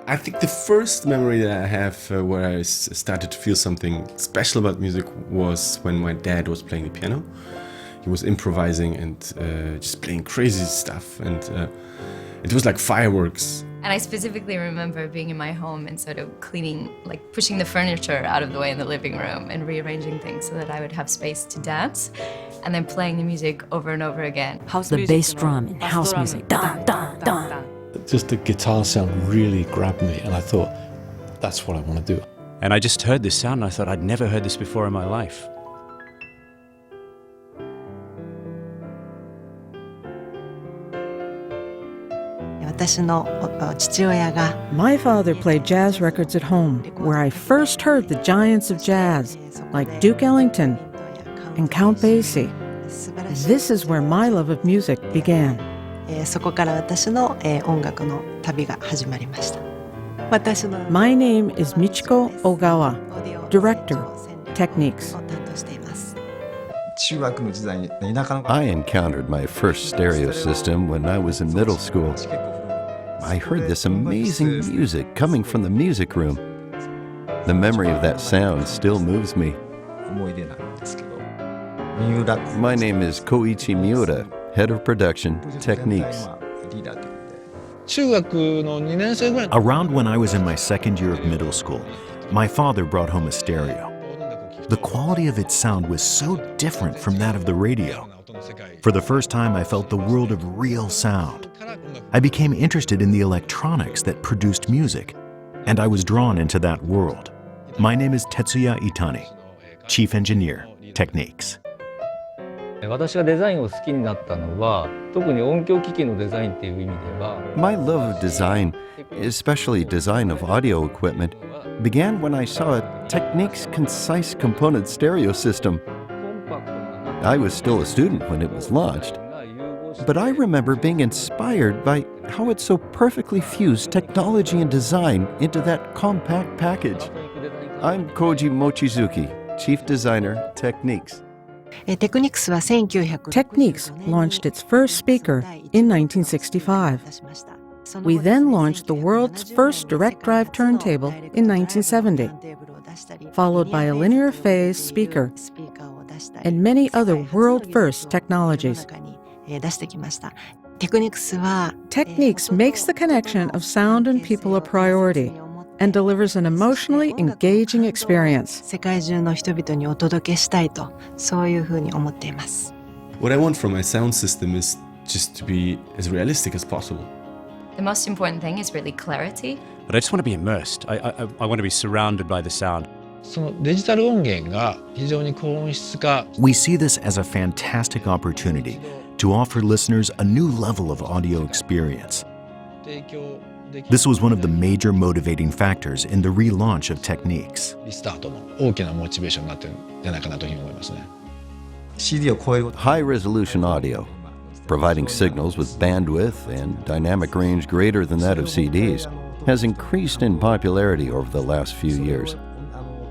I think the first memory that I have where I started to feel something special about music was when my dad was playing the piano. He was improvising and just playing crazy stuff, and it was like fireworks. And I specifically remember being in my home and sort of cleaning, like pushing the furniture out of the way in the living room and rearranging things so that I would have space to dance, and then playing the music over and over again. The bass drum in house music, dun, dun, dun. Just the guitar sound really grabbed me, and I thought, that's what I want to do. And I just heard this sound and I thought I'd never heard this before in my life. My father played jazz records at home, where I first heard the giants of jazz, like Duke Ellington and Count Basie. This is where my love of music began. My name is Michiko Ogawa, Director, Techniques. I encountered my first stereo system when I was in middle school. I heard this amazing music coming from the music room. The memory of that sound still moves me. My name is Koichi Miura, Head of Production, Techniques. Around when I was in my second year of middle school, my father brought home a stereo. The quality of its sound was so different from that of the radio. For the first time, I felt the world of real sound. I became interested in the electronics that produced music, and I was drawn into that world. My name is Tetsuya Itani, Chief Engineer, Techniques. My love of design, especially design of audio equipment, began when I saw a Technics concise component stereo system. I was still a student when it was launched, but I remember being inspired by how it so perfectly fused technology and design into that compact package. I'm Koji Mochizuki, Chief Designer, Techniques. Techniques launched its first speaker in 1965. We then launched the world's first direct drive turntable in 1970, followed by a linear phase speaker and many other world-first technologies. Techniques makes the connection of sound and people a priority and delivers an emotionally engaging experience. What I want from my sound system is just to be as realistic as possible. The most important thing is really clarity. But I just want to be immersed. I want to be surrounded by the sound. We see this as a fantastic opportunity to offer listeners a new level of audio experience. This was one of the major motivating factors in the relaunch of Techniques. High-resolution audio, providing signals with bandwidth and dynamic range greater than that of CDs, has increased in popularity over the last few years.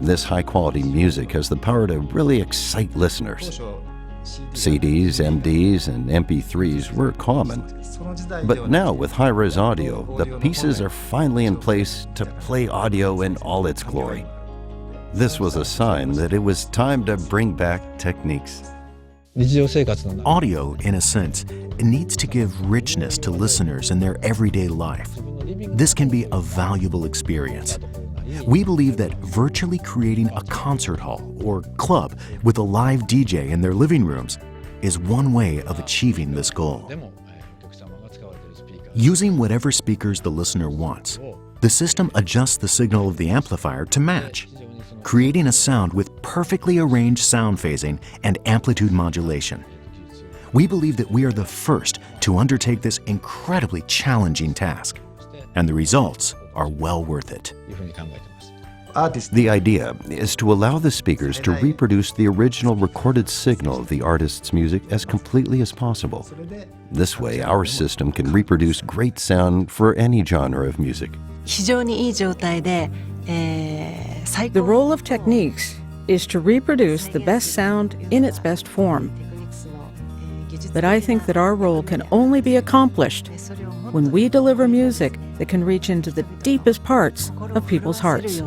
This high-quality music has the power to really excite listeners. CDs, MDs, and MP3s were common. But now with high-res audio, the pieces are finally in place to play audio in all its glory. This was a sign that it was time to bring back Techniques. Audio, in a sense, needs to give richness to listeners in their everyday life. This can be a valuable experience. We believe that virtually creating a concert hall or club with a live DJ in their living rooms is one way of achieving this goal. Using whatever speakers the listener wants, the system adjusts the signal of the amplifier to match, creating a sound with perfectly arranged sound phasing and amplitude modulation. We believe that we are the first to undertake this incredibly challenging task, and the results are well worth it. The idea is to allow the speakers to reproduce the original recorded signal of the artist's music as completely as possible. This way, our system can reproduce great sound for any genre of music. The role of Techniques is to reproduce the best sound in its best form. but I think that our role can only be accomplished when we deliver music that can reach into the deepest parts of people's hearts.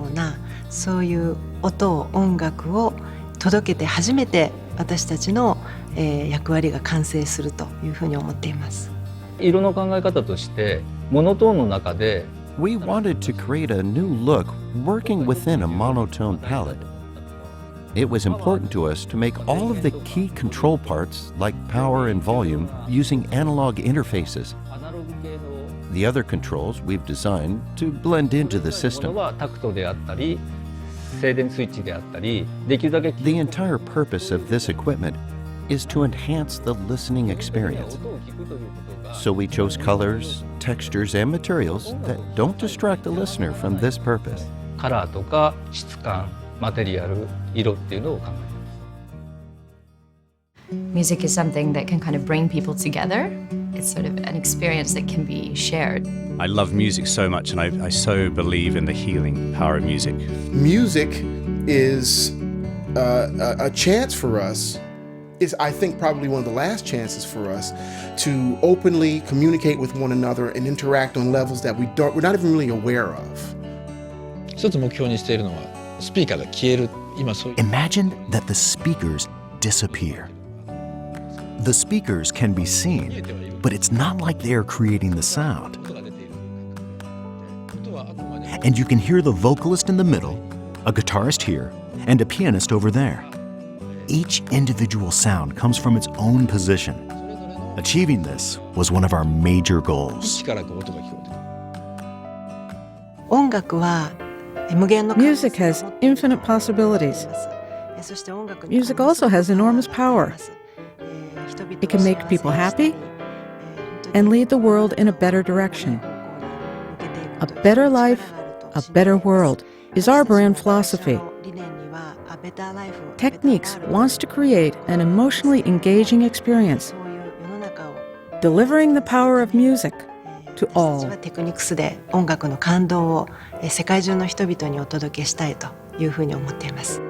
そういう音を音楽を届けて初めて私たちの役割が完成するというふうに思っています。色の考え方としてモノトーンの中で We wanted to create a new look working within a monotone palette. It was important to us to make all of the key control parts, like power and volume, using analog interfaces. The other controls we've designed to blend into the system. タクトであったり静電スイッチであったりできるだけ The entire purpose of this equipment is to enhance the listening experience. So we chose colors, textures, and materials that don't distract the listener from this purpose. カラーとか質感マテリアル色っていうのを考えています。 Music is something that can kind of bring people together. It's sort of an experience that can be shared. I love music so much, and I so believe in the healing power of music. Music is a chance for us, is I think probably one of the last chances for us to openly communicate with one another and interact on levels that we're not even really aware of. 一つ目標にしているのはスピーカーが消える。今そういう Imagine that the speakers disappear. The speakers can be seen, but it's not like they are creating the sound. And you can hear the vocalist in the middle, a guitarist here, and a pianist over there. Each individual sound comes from its own position. Achieving this was one of our major goals. 力が音が聞こえてくる。音楽は無限の Music has infinite possibilities. Music also has enormous power. It can make people happy and lead the world in a better direction. A better life, a better world is our brand philosophy. Techniques wants to create an emotionally engaging experience, delivering the power of music to all. テクニクスで音楽の感動を世界中の人々にお届けしたいというふうに思っています。